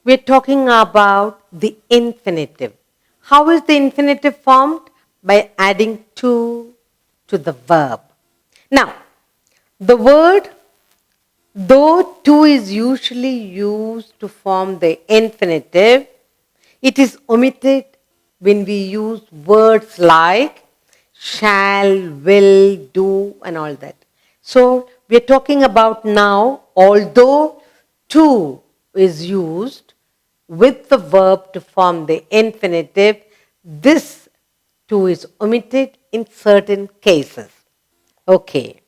we're talking about the infinitive. How is the infinitive formed? By adding to the verb. Now, the word though to is usually used to form the infinitive, it is omitted when we use words like shall, will, do, and all that. So, we are talking about now, although to is used with the verb to form the infinitive, this to is omitted in certain cases. Okay.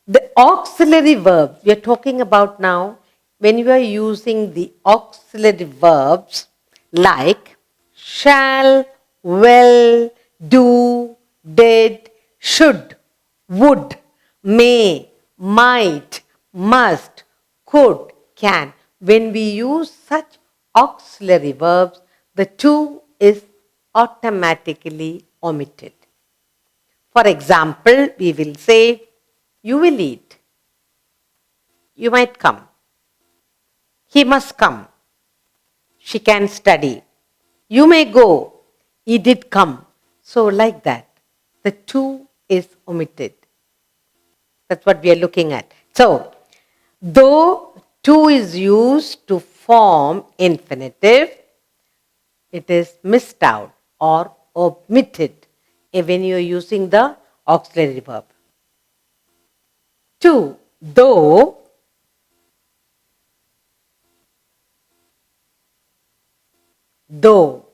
The auxiliary verb we are talking about now, when you are using the auxiliary verbs like shall, will, do, did, should, would, may, might, must, could, can. When we use such auxiliary verbs, the to is automatically omitted. For example, we will say, you will eat. You might come. He must come. She can study. You may go. He did come. So, like that, the to is omitted. That's what we are looking at. So, though to is used to form infinitive, it is missed out or omitted when you are using the auxiliary verb. To, though, though.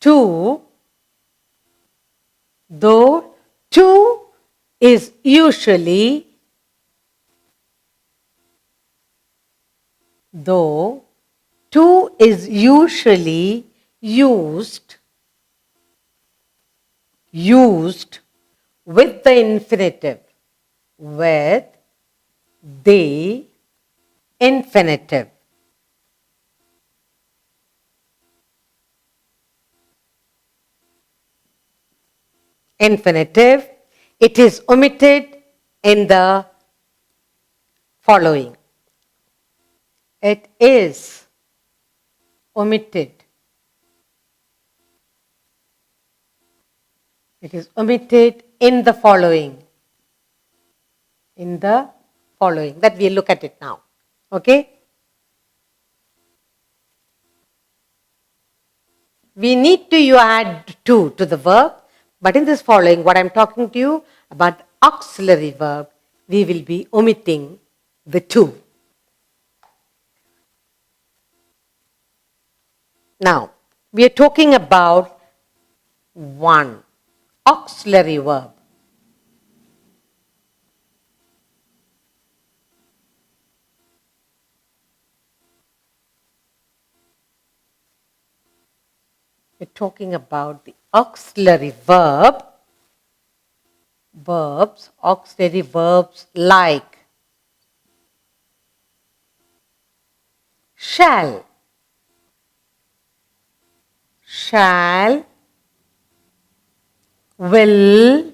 To, though, to is usually, though, to is usually used with the infinitive, with the infinitive. Infinitive, it is omitted in the following. It is omitted. It is omitted in the following. In the following. That we'll look at it now. Okay? We need to add to the verb, but in this following, what I'm talking to you about the auxiliary verb, we will be omitting the to. Now, we are talking about one auxiliary verb. We're talking about the auxiliary verb, auxiliary verbs like shall, will,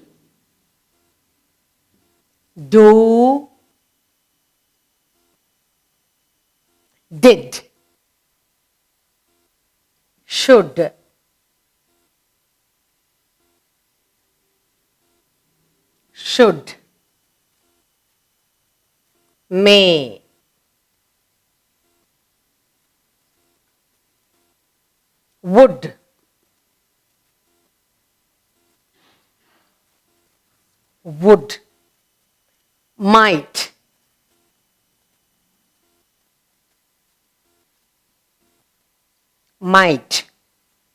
do, did, should, may, would, might,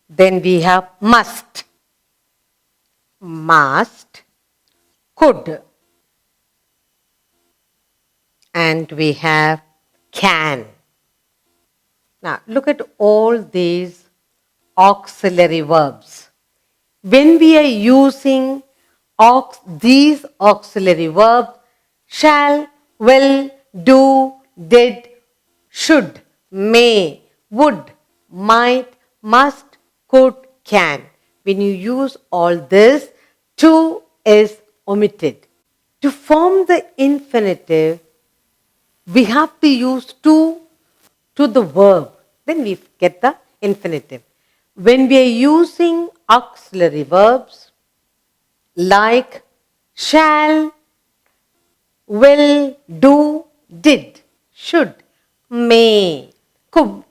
then we have must, could, and we have can. Now look at all these auxiliary verbs. When we are using these auxiliary verbs, shall, will, do, did, should, may, would, might, must, could, can. When you use all this, to is omitted. To form the infinitive, we have to use to the verb. Then we get the infinitive. When we are using auxiliary verbs like shall, will, do, did, should, may, could,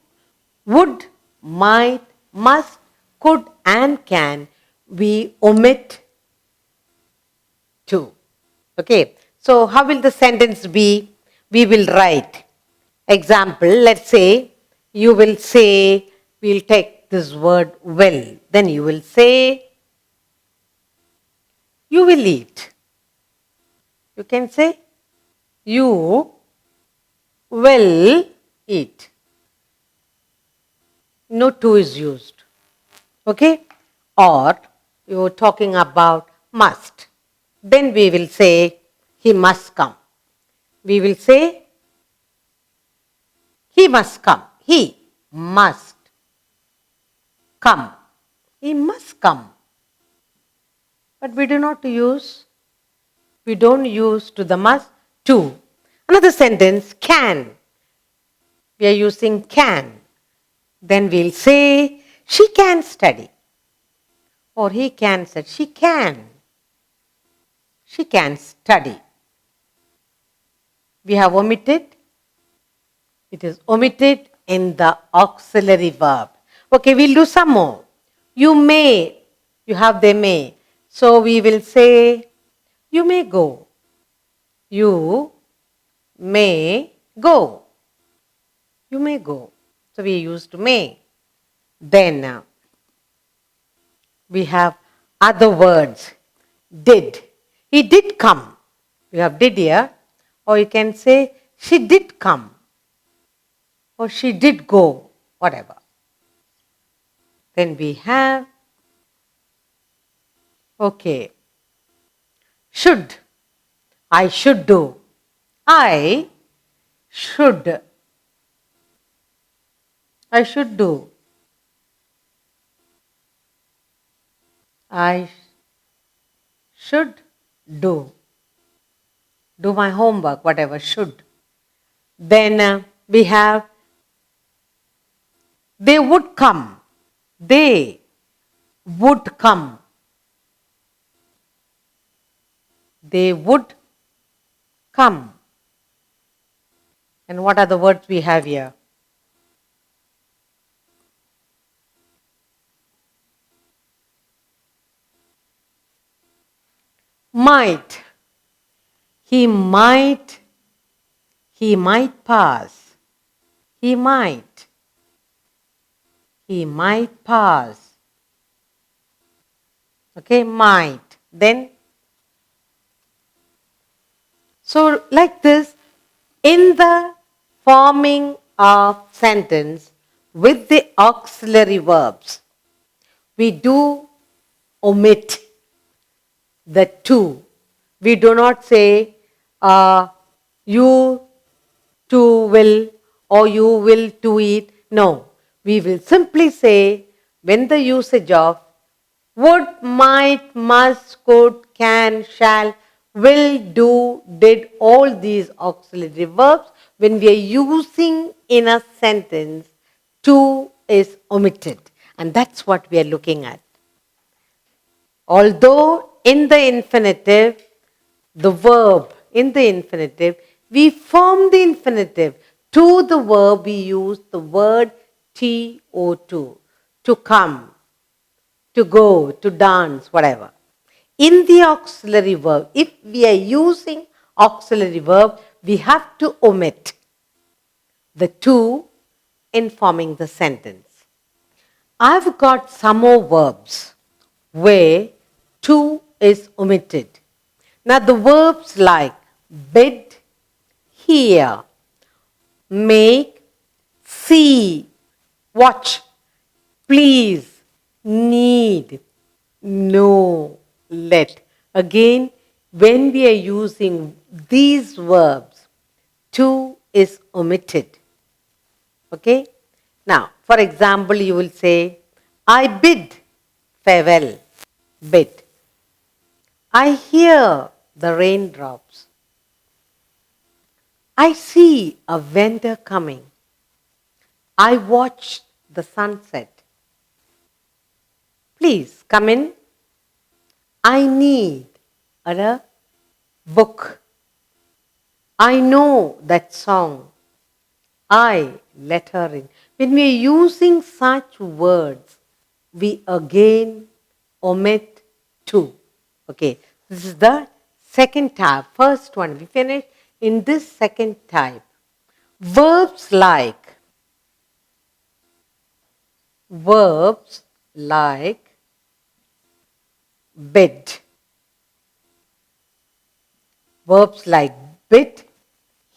would, might, must, could, and can, we omit to. Okay, so how will the sentence be? We will write. Example, let's say you will say, we'll take this word will. Then you will say, you will eat. You can say, you will eat. No to is used. Okay? Or you are talking about must. Then we will say, he must come. We will say, he must come. He must come. He must come. But we do not use, we don't use to the must, to. Another sentence, can. We are using can. Then we'll say, she can study. Or he can study. She can. She can study. We have omitted. It is omitted in the auxiliary verb. Okay, we'll do some more. You may. You have they may. So we will say, you may go. You may go. You may go. So we used may. Then we have other words. Did. He did come. You have did here. Or you can say, she did come. Or she did go. Whatever. Then we have, okay, should. I should do. I should. I should do. I should do. Do my homework, whatever, should. Then we have, they would come. They would come. They would come. And what are the words we have here? Might. He might pass. He might pass. Okay, might. Then, so like this, in the forming of sentence with the auxiliary verbs, we do omit the to. We do not say you too will or you will to eat. No, we will simply say when the usage of would, might, must, could, can, shall, will, do, did, all these auxiliary verbs, when we are using in a sentence, to is omitted. And that's what we are looking at. Although in the infinitive, the verb in the infinitive, we form the infinitive. To the verb, we use the word to come, to go, to dance, whatever. In the auxiliary verb, if we are using auxiliary verb, we have to omit the to in forming the sentence. I've got some more verbs where to is omitted. Now the verbs like bid, hear, make, see, watch, please, need, know, let. Again, when we are using these verbs, to is omitted. Okay? Now, for example, you will say, I bid farewell. Bid. I hear the raindrops. I see a vendor coming. I watch the sunset. Please come in. I need a book. I know that song. I let her in. When we are using such words, we again omit to. Okay, this is the second type. First one, we finished in this second type. Verbs like bid. Verbs like bid,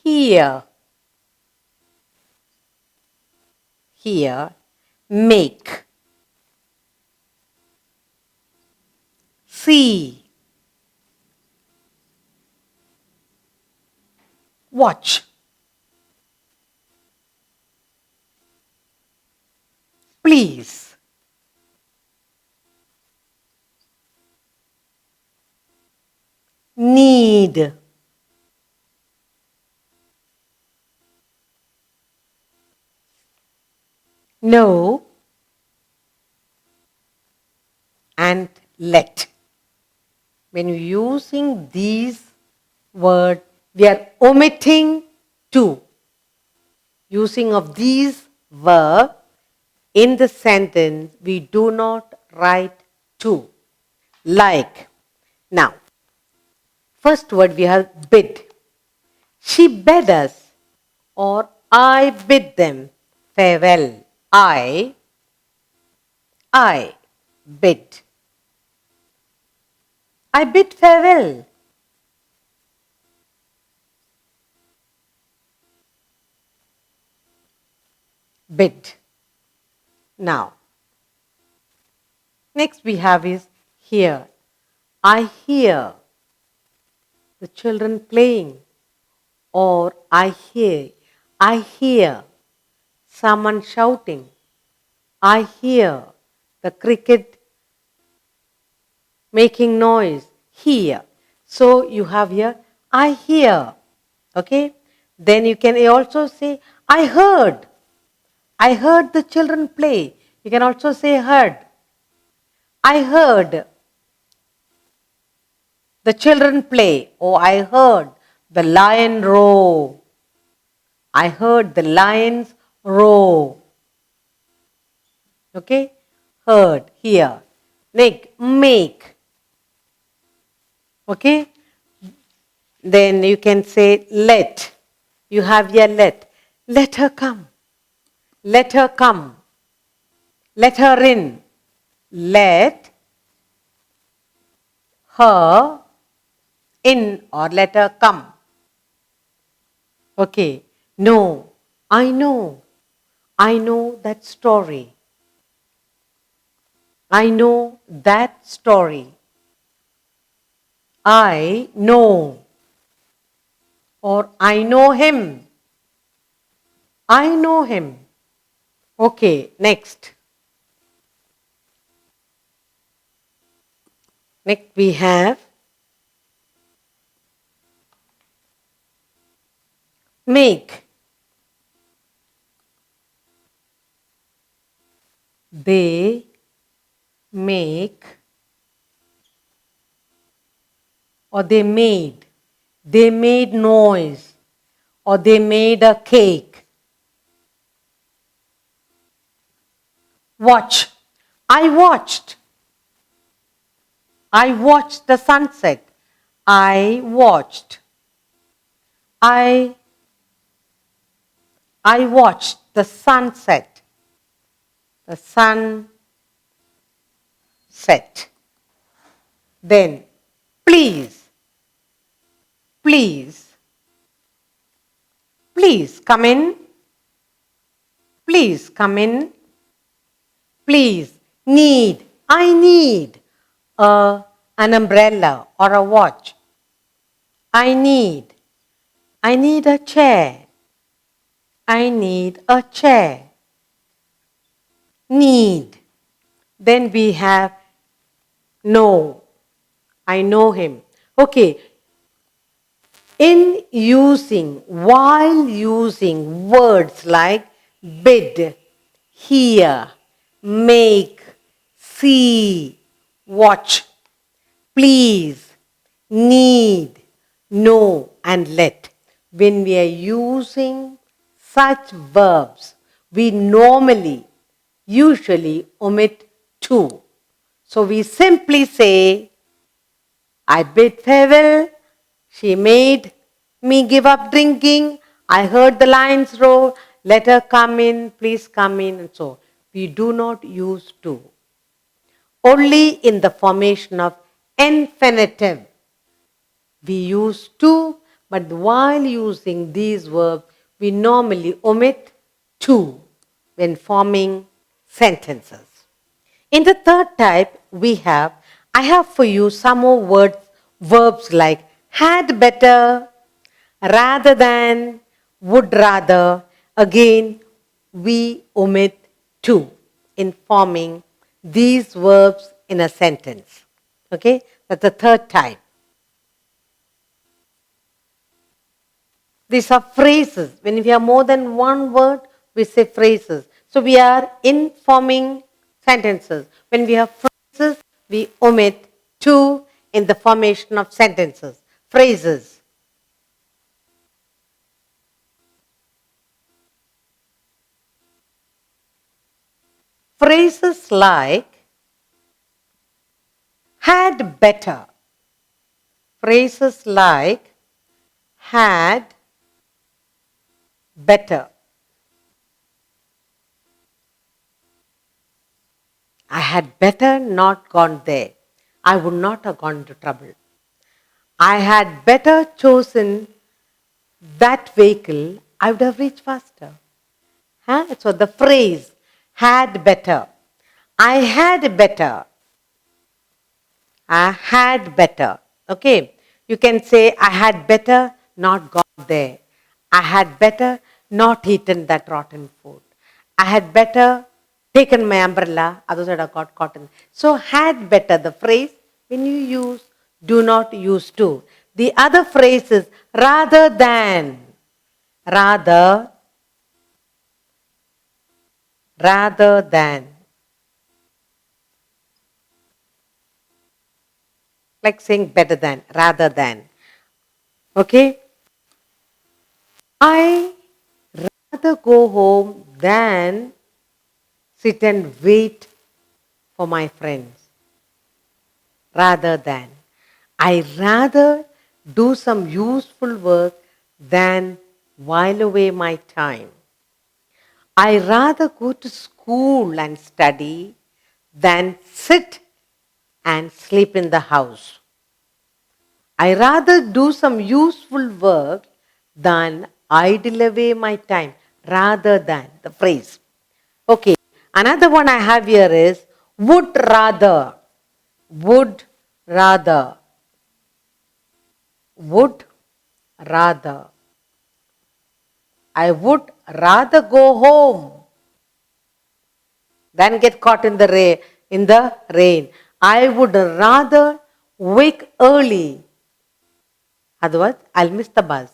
hear, make, see, watch, please, need, know, and let. When you're using these words, we are omitting to. Using of these verbs in the sentence, we do not write to. Like, now, first word we have bid. She bid us, or I bid them farewell. I bid. I bid farewell. Bid. Now, next we have is hear. I hear the children playing, or I hear someone shouting. I hear the cricket making noise. Hear. So you have here, I hear. Okay? Then you can also say, I heard. I heard the children play. You can also say heard. I heard the children play. Oh, I heard the lion roar. I heard the lions roar. Okay? Heard, hear. Next, make. Okay? Then you can say let. You have here let. Let her come. Let her come. Let her in. Let her in, or let her come. Okay. No. I know. I know that story. I know that story. I know. Or I know him. I know him. Okay, next. Next we have make. They make, or they made. They made noise, or they made a cake. Watch. I watched. I watched the sunset. I watched. I watched the sunset. The sun set. Then, please, please, please come in. Please come in. Please, need. I need an umbrella or a watch. I need a chair. I need a chair. Need. Then we have know. I know him. Okay, while using words like bid, hear, make, see, watch, please, need, know, and let. When we are using such verbs, we usually omit to. So we simply say, I bid farewell, she made me give up drinking, I heard the lions roar, let her come in, please come in, and so. We do not use to. Only in the formation of infinitive we use to, but while using these verbs, we normally omit to when forming sentences. In the third type, I have for you some more verbs like had better, rather than, would rather. Again, we omit to in forming these verbs in a sentence. Okay, that's the third type. These are phrases. When we have more than one word, we say phrases. So we are in forming sentences. When we have phrases, we omit to in the formation of sentences. Phrases. Phrases like had better. Phrases like had better. I had better not gone there. I would not have gone into trouble. I had better chosen that vehicle. I would have reached faster. Huh? So the phrase had better. I had better. I had better. Okay. You can say I had better not gone there. I had better not eaten that rotten food. I had better taken my umbrella, otherwise I have got caught in. So had better, the phrase when you use, do not use to. The other phrase is rather than. Rather than. Like saying better than, rather than. Okay? I rather go home than sit and wait for my friends. Rather than. I rather do some useful work than while away my time. I rather go to school and study than sit and sleep in the house. I rather do some useful work than idle away my time, rather than the phrase. Okay, another one I have here is would rather. Would rather. Would rather. I would rather go home than get caught in the rain. I would rather wake early. Otherwise, I'll miss the bus.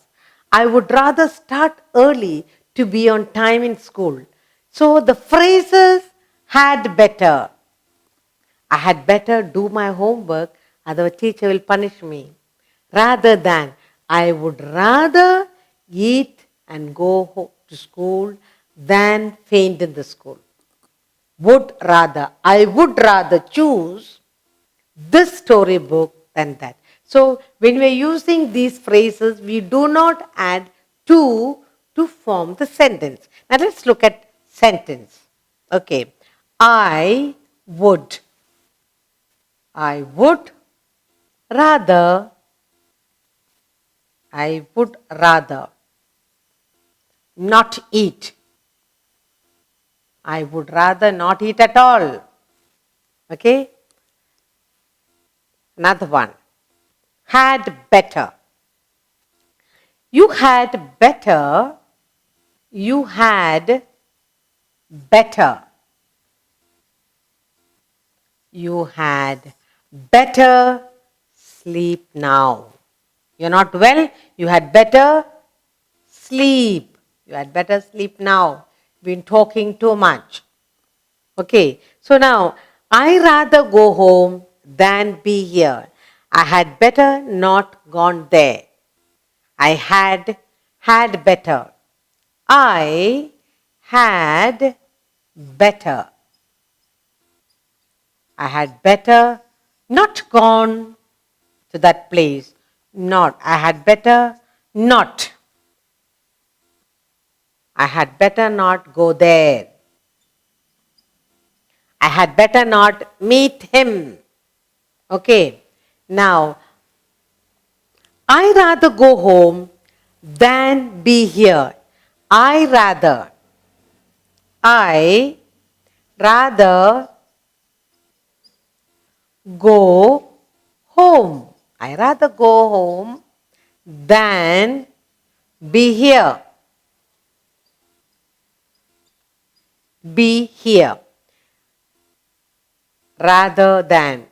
I would rather start early to be on time in school. So the phrases had better. I had better do my homework, otherwise teacher will punish me. Rather than, I would rather eat and go to school than faint in the school. Would rather. I would rather choose this storybook than that. So when we are using these phrases, we do not add to form the sentence. Now let's look at sentence. Okay. I would rather, I would rather not eat. I would rather not eat at all. Okay. Another one. Had better. You had better. You had better. You had better sleep now. You're not well, you had better sleep. You had better sleep now. Been talking too much. Okay, so now, I rather go home than be here. I had better not gone there. I had better. I had better. I had better not gone to that place. Not. I had better not. I had better not go there. I had better not meet him. Okay. Now, I rather go home than be here. I rather go home. I rather go home than be here. Be here. Rather than.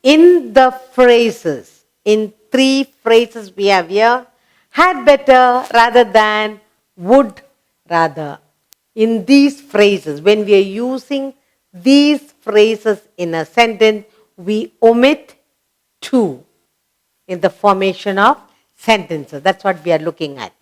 In the phrases, in 3 phrases we have here, had better, rather than, would rather. In these phrases, when we are using these phrases in a sentence, we omit 2 in the formation of sentences. That's what we are looking at.